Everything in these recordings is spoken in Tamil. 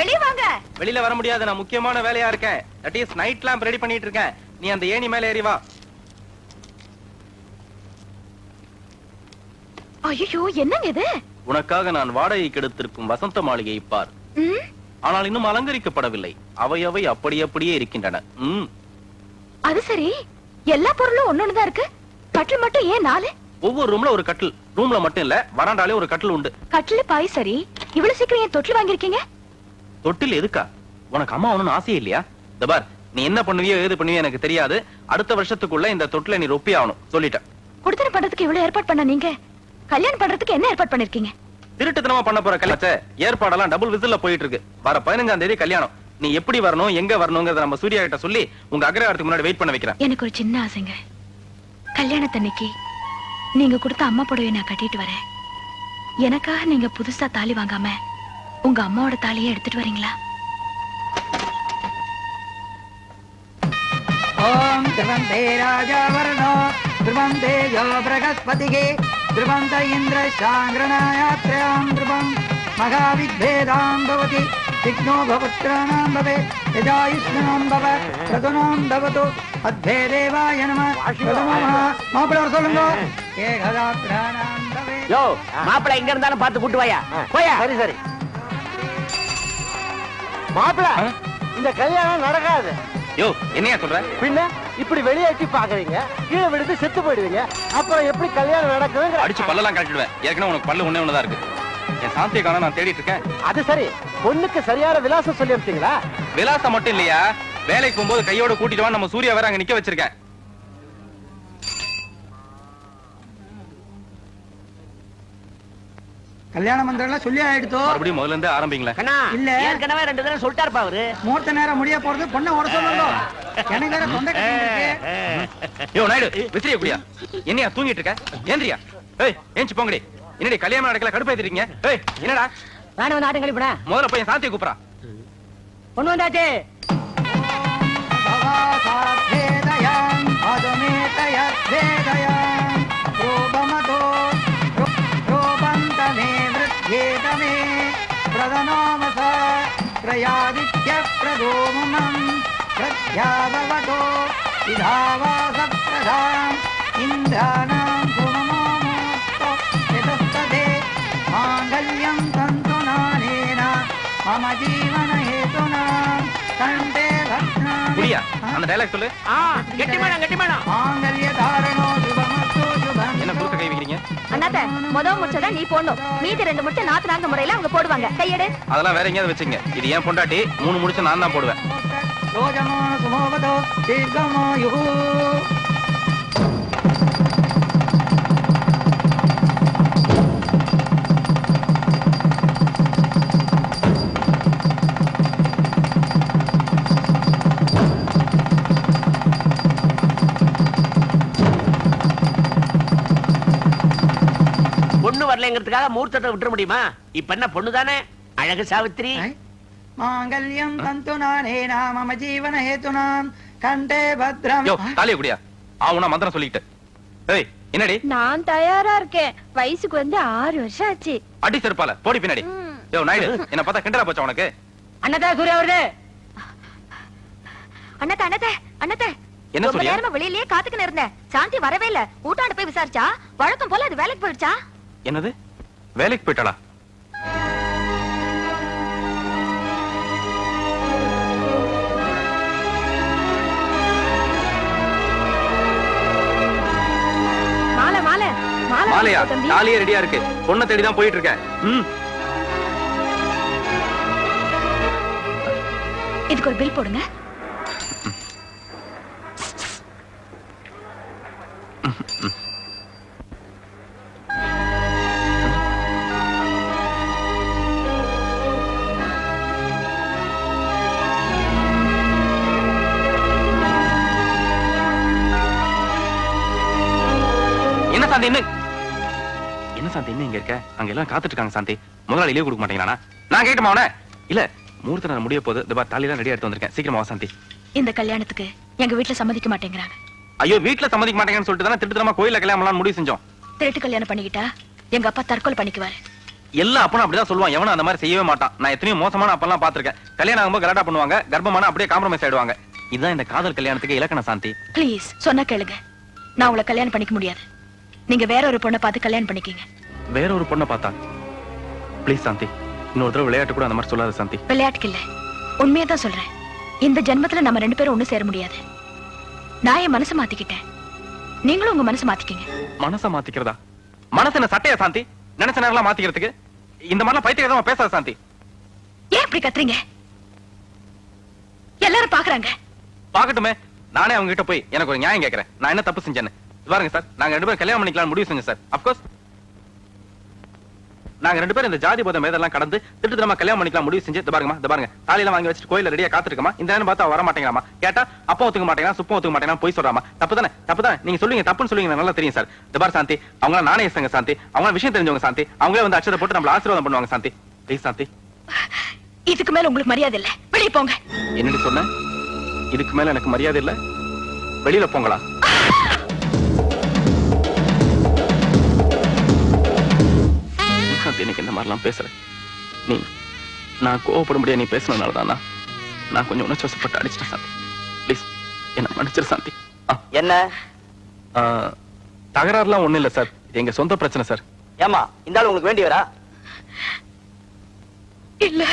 வெளிய வாங்க. வெளியில வர முடியாது, நான் முக்கியமான வேலையா இருக்கேன். That is night lamp ready பண்ணிட்டு இருக்கேன். நீ அந்த ஏணி மேல ஏறி வா. ஐயோ, என்னங்க இது? உனக்காக நான் வாடகைக்கு எடுத்திருக்கும் வசந்த மாளிகையை பார். ஆனால் இன்னும் அலங்கரிக்கப்படவில்லை. அவை அப்படியே இருக்கின்றன. அது சரி, எல்லா பொருளும் ஒன்னொன்னுதான் இருக்கு. கட்டில் மட்டும் ஏன் 4? ஒவ்வொரு ரூம்ல ஒரு கட்டில். ரூம்ல மட்டும் இல்ல, வராண்டாலே ஒரு கட்டில் உண்டு. கட்டில் பாய் சரி, இவ்வளவு சீக்கிரம் ஏன் தொட்டில் வாங்கிருக்கீங்க? தொட்டில் எதுக்கா? உனக்கு அம்மா ஒண்ணும் ஆசையே இல்லையா? தபார், நீ என்ன பண்ணுவியோ ஏது பண்ணுவியோ எனக்கு தெரியாது. அடுத்த வருஷத்துக்குள்ள இந்த தொட்டில நீ ரொப்பி ஆகணும் சொல்லிட்டேன். குடுத்தன பண்றதுக்கு இவ்வளவு ஏற்பாடு பண்ண நீங்க கல்யாணம் பண்றதுக்கு என்ன ஏற்பாடு பண்ணிருக்கீங்க? திருட்டுத்தனமா பண்ண போற கல்யாண ஏற்பாடெல்லாம் டபுள் விசில்ல போயிட்டு இருக்கு. வர 15ஆம் தேதி கல்யாணம். நீ எப்படி வரணும், எங்க வரணும்ங்கறத நம்ம சூர்யா கிட்ட சொல்லி உங்க அக்ரஹாரத்துக்கு முன்னாடி வெயிட் பண்ண வைக்கிறேன். எனக்கு ஒரு சின்ன ஆசைங்க. கல்யாணத்தன்னைக்கு நீங்க கொடுத்த அம்மா புடவை நான் கட்டிட்டு வரேன். எனக்காக நீங்க புதுசா தாலி வாங்காம உங்க அம்மாவோட தாலியை எடுத்துட்டு வரீங்களா? ஓம் திரவந்தே ராஜாவர்ணோ திரவந்தே யோ பிரகஸ்பதிகே திரவந்த இந்திர சாங்கிரணாயாத்ரயாம் திரவம் மகாவித்வேதாம் பவதி விக்னோ பவத்ராணாம் பவே யஜாயுஷ்மாம் பவ பிரதனாம் பவது அத்வே தேவாய நமः மாப்பிள்ளை வர சொல்லுங்க. ஏகதாத்ராணாம் பவே. யோ, மாப்பிள்ளை எங்க இருந்தாலும் பார்த்து கூட்டு வாயா. போயா. சரி சரி. மாப்பிள்ளை, இந்த கல்யாணம் நடக்காது. யோ, என்னையா சொல்ற? பின்ன இப்படி வெளியேற்றி பாக்குறீங்க, கீழே விழுந்து செத்து போயிடுவீங்க. அப்புறம் எப்படி கல்யாணம் நடக்குதுங்க? அடிச்சு பல்லெல்லாம் கட்டிடுவேன். ஏற்கனவே உனக்கு பல்லு ஒண்ணே இருக்கு. என் சாந்தியை காண நான் தேடிட்டு இருக்கேன். அது சரி, பொண்ணுக்கு சரியான விலாசம் சொல்லி அனுப்பிட்டீங்களா? விலாசம் மட்டும் இல்லையா, வேலைக்கு போகும்போது கையோட கூட்டிட்டு வா. நம்ம சூர்யா வேற அங்க நிக்க வச்சிருக்கேன். கல்யாண மந்திரம் சொல்லி ஆயிடுத்தோ. மறுபடியும் முதல்ல இருந்து ஆரம்பிங்களா? இல்ல, ஏற்கனவே 2 தடவை சொல்லிட்டாருப்பா அவரு. மூர்த்த நேரம் முடிய போறது, பொண்ணை ஓட சொல்லுங்க. எனக்கு வேற தொண்டை கட்டிட்டு. யோ நாயுடு, விசிறிய குடியா. என்னையா தூங்கிட்டு இருக்க? ஏந்திரியா. ஏய், ஏஞ்சி போங்கடி. என்னடி கல்யாணம் நடக்கல, கடுப்பாயிட்டீங்க? ஏய், என்னடா நானும் வந்து ஆட்டம் கழிப்படா. முதல்ல போய் சாந்தியை கூப்பிடா. பொண்ணு வந்தாச்சு. பவாசாத்வேதயாம் பதமேதயத்வேதயாம் ரோபமதோ ரோபந்தமே விருத்யேதமே பிரதநாமச பிரயாதித்ய பிரதோமம் பிரத்யாபவதோ விதாவாச பிரதாம் இந்திராணாம் குணமோமோக்தோ யதஸ்ததே மாங்கல்யம் தந்து நானேன மம ஜீவன ஹேதுனா கண்டே பத்னாமி. குடியா, அந்த டயலாக் சொல்லு. கெட்டிமானம் கெட்டிமானம். மாங்கல்ய தாரணோ சுபமஸ்து சுபம். என்ன குறுக்க கை வைக்கிறீங்க? அண்ணாத்த, முதல் முச்சத நீ போடணும். மீதி 2 முட்டை நாத்து முறையில அவங்க போடுவாங்க. கையெடு. அதெல்லாம் வேற எங்கேயாவது வச்சுங்க. இது ஏன் பொண்டாட்டி. 3 முடிச்சு நான் தான் போடுவேன். ரோஜமோ சுமோவதோ தீர்க்கமோ யுஹு. பொண்ணு வரலங்கிறதுக்காக மூர்த்தத்தை விட்டுற முடியுமா? இப்ப என்ன பொண்ணு தானே, அழகு சாவித்திரி. மாங்கல்யம் தந்து நானேன மம ஜீவன ஹேதுனா கண்டே பத்ரம். யோ, தாலியை குடியா. ஆவுனா மந்திரம் சொல்லிட்டு. ஏய், என்னடி? நான் தயாரா இருக்கேன். வயசுக்கு வந்து 6 வருஷம் ஆச்சு. அடி செருப்பால போடி பின்னாடி. யோ நாயுடு, என்ன பார்த்தா கிண்டலா போச்சா உனக்கு? அண்ணதா சூர்யா வருது. அண்ணாத்த அண்ணாத்த அண்ணாத்த, என்ன ரொம்ப சொல்றியா? நேரமா வெளியிலேயே காத்துக்கின்னு இருந்தேன். சாந்தி வரவே இல்ல. ஊட்டாண்ட போய் விசாரிச்சா வழக்கம் போல அது வேலைக்கு போயிடுச்சா? என்னது, வேலைக்கு போயிட்டாளா? மாலை மாலை மாலையா? தம்பி. தாலியே ரெடியா இருக்கு. பொண்ணை தேடி தான் போயிட்டு இருக்கேன். இதுக்கு ஒரு பில் போடுங்க. என்ன சாந்தி, என்ன சாந்தி என்ன இங்க இருக்க? அங்க எல்லாம் காத்துட்டு இருக்காங்க சாந்தி. முதலாளி லீவ் கொடுக்க மாட்டேங்கிறானா? நான் கேட்டுமா அவன? இல்ல, முகூர்த்த நேரம் முடிய போகுது. இந்த தாலி எல்லாம் ரெடியா எடுத்து வந்திருக்கேன். சீக்கிரமா வா சாந்தி. இந்த கல்யாணத்துக்கு எங்க வீட்டுல சம்மதிக்க மாட்டேங்கிறாங்க. ஐயோ, வீட்டுல சம்மதிக்க மாட்டேங்கன்னு சொல்லிட்டு தானே திருட்டுத்தனமா கோயில்ல கல்யாணம் முடிவு செஞ்சோம். திருட்டு கல்யாணம் பண்ணிக்கிட்டா எங்க அப்பா தற்கொலை பண்ணிக்குவாரு. எல்லா அப்பனும் அப்படிதான் சொல்லுவான். எவனும் அந்த மாதிரி செய்யவே மாட்டான். நான் எத்தனையோ மோசமான அப்பெல்லாம் பாத்திருக்கேன். கல்யாணம் ஆகும்போது கலாட்டா பண்ணுவாங்க, கர்ப்பமான அப்படியே காம்ப்ரமைஸ் ஆயிடுவாங்க. இதுதான் இந்த காதல் கல்யாணத்துக்கு இலக்கணம் சாந்தி. ப்ளீஸ் சொன்னா கேளுங்க. நான் உங்களை கல்யாணம் பண்ணிக்க முடியாது. நீங்க வேற ஒரு பொண்ணை பார்த்து கல்யாணம் பண்ணிக்கீங்க. வேற ஒரு பொண்ணை பார்த்தா? ப்ளீஸ் சாந்தி, இன்னொரு தடவை விளையாட்டு கூட அந்த மாதிரி சொல்லாத சாந்தி. விளையாட்டுக்கு இல்ல, உண்மையை தான் சொல்றேன். இந்த ஜென்மத்துல நம்ம 2 பேரும் ஒண்ணு சேர முடியாது. நான் என் மனசை மாத்திக்கிட்டேன், நீங்களும் உங்க மனசை மாத்திக்கீங்க. மனசை மாத்திக்கிறதா? மனசு என்ன சட்டையா சாந்தி? நினைச்ச நேரம் மாத்திக்கிறதுக்கு இந்த மாதிரிலாம் பைத்தியக்காரமா பேசாத சாந்தி. ஏன் இப்படி கத்துறீங்க? எல்லாரும் பாக்குறாங்க. பாக்கட்டுமே, நானே அவங்க கிட்ட போய் எனக்கு ஒரு நியாயம் கேட்கறேன். நான் என்ன தப்பு செஞ்சேன்னு பாருங்க சார். நாங்க 2 பேரும் கல்யாணம் பண்ணிக்கலாம் முடிவு செஞ்சோம் சார். அப்கோர்ஸ் நாங்க 2 பேரும் இந்த ஜாதி போத மேதெல்லாம் கடந்து திட்டமா கல்யாணம் பண்ணிக்கலாம் முடிவு செஞ்சு பாருங்க தாலியெல்லாம் வாங்கி வச்சுட்டு கோயில ரெடியா காத்திருக்கமா. இந்த நேரம் பார்த்தா வர மாட்டேங்கிறாமா. கேட்டா அப்பா ஒத்துக்க மாட்டேங்கிறான், சுப்பம் ஒத்துக்க மாட்டேங்கிறான், போய் சொல்றாமா. தப்புதானே? தப்புதான். நீங்க சொல்லுவீங்க, தப்புன்னு சொல்லுவீங்க, நல்லா தெரியும் சார். பார் சாந்தி, அவங்க நானே சங்க சாந்தி, அவங்க விஷயம் தெரிஞ்சவங்க சாந்தி. அவங்களே வந்து அச்சதை போட்டு நம்மள ஆசீர்வாதம் பண்ணுவாங்க சாந்தி. ப்ளீஸ் சாந்தி. இதுக்கு மேல உங்களுக்கு மரியாதை இல்ல, வெளியே போங்க. என்னடி சொன்ன? இதுக்கு மேல எனக்கு மரியாதை இல்ல, வெளியில போங்களா? எனக்கு இந்த மாதிரிலாம் பேசுற நீ, நான் கோவப்பட முடியாது. நீ பேசுனதுனாலதான் நான் கொஞ்சம் உணர்ச்சிவசப்பட்டு அடிச்சிட்டேன் சாந்தி. ப்ளீஸ் என்ன மன்னிச்சிரு சாந்தி. என்ன தகராறுலாம் ஒண்ணும் இல்ல சார், எங்க சொந்த பிரச்சனை சார். ஏமா இந்த ஆள் உங்களுக்கு வேண்டியவரா? இல்ல.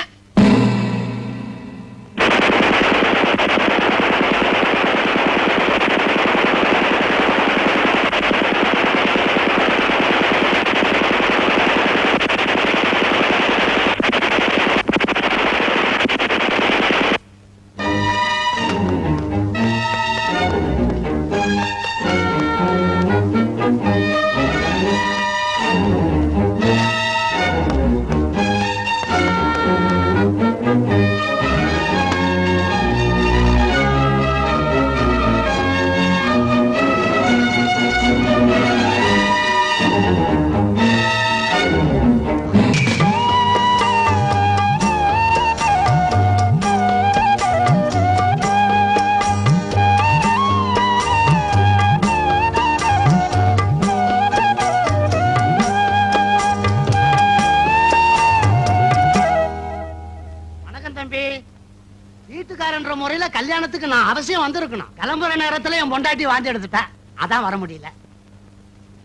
வீட்டுக்காரன்ற முறையில கல்யாணத்துக்கு நான் அவசியம் வந்திருக்கணும். கிளம்புற நேரத்துல என் பொண்டாட்டி வாந்தி எடுத்துட்டேன், அதான் வர முடியல.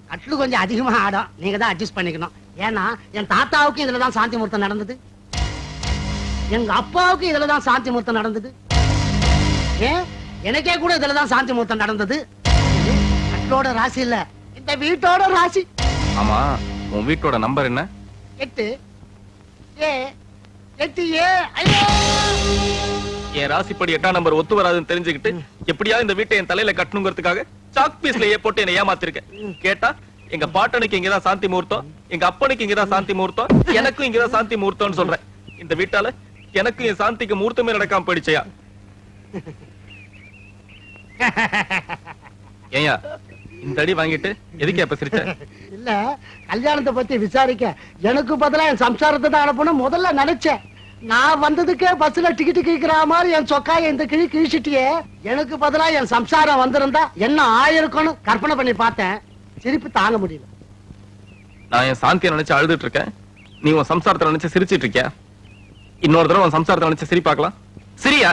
கட்லு கொஞ்சம் அதிகமா ஆடும், நீங்க தான் அட்ஜஸ்ட் பண்ணிக்கணும். ஏன்னா என் தாத்தாவுக்கும் இதுலதான் சாந்தி முகூர்த்தம் நடந்தது, எங்க அப்பாவுக்கும் இதுலதான் சாந்தி முகூர்த்தம் நடந்தது, ஏன் எனக்கே கூட இதுலதான் சாந்தி முகூர்த்தம் நடந்தது. கட்லோட ராசி இல்ல, இந்த வீட்டோட ராசி. ஆமா, உன் வீட்டோட நம்பர் என்ன? 8 ஏ 8 ஏ. ஐயோ, என் ராசிப்படி 8ஆம் நம்பர் ஒத்து வராதுன்னு தெரிஞ்சுக்கிட்டு எப்படியாவது இந்த வீட்டை என் தலையில கட்டணுங்கிறதுக்காக சாக் பீஸ்ல போட்டு என்ன ஏமாத்திருக்கேன். கேட்டா எங்க பாட்டனுக்கு இங்கதான் சாந்தி முகூர்த்தம், எங்க அப்பனுக்கு இங்கதான் சாந்தி முகூர்த்தம், எனக்கும் இங்கதான் சாந்தி முகூர்த்தம்னு சொல்றேன். இந்த வீட்டால எனக்கும் என் சாந்திக்கு முகூர்த்தமே நடக்காம போயிடுச்சையா? ஏயா இந்த அடி வாங்கிட்டு எதுக்கு அப்ப சிரிச்ச? இல்ல, கல்யாணத்தை பத்தி விசாரிக்க எனக்கு பதிலா என் சம்சாரத்தை தான் அனுப்பணும் முதல்ல நினைச்சேன். நான் வந்ததுக்கே பஸ்ல டிக்கெட் கிழிக்கிற மாதிரி என் சொக்காய இந்த கிழி கிழிச்சிட்டியே. எனக்கு பதிலா என் சம்சாரம் வந்திருந்தா என்ன ஆயிருக்கும்னு கற்பனை பண்ணி பார்த்தேன். சிரிப்பு தாங்க முடியல. நான் என் சாந்தியை நினைச்சு அழுதுட்டு இருக்கேன், நீ உன் சம்சாரத்தை நினைச்சு சிரிச்சிட்டு இருக்கியா? இன்னொரு தடவை உன் சம்சாரத்தை நினைச்சு சிரி பார்க்கலாம். சிரியா?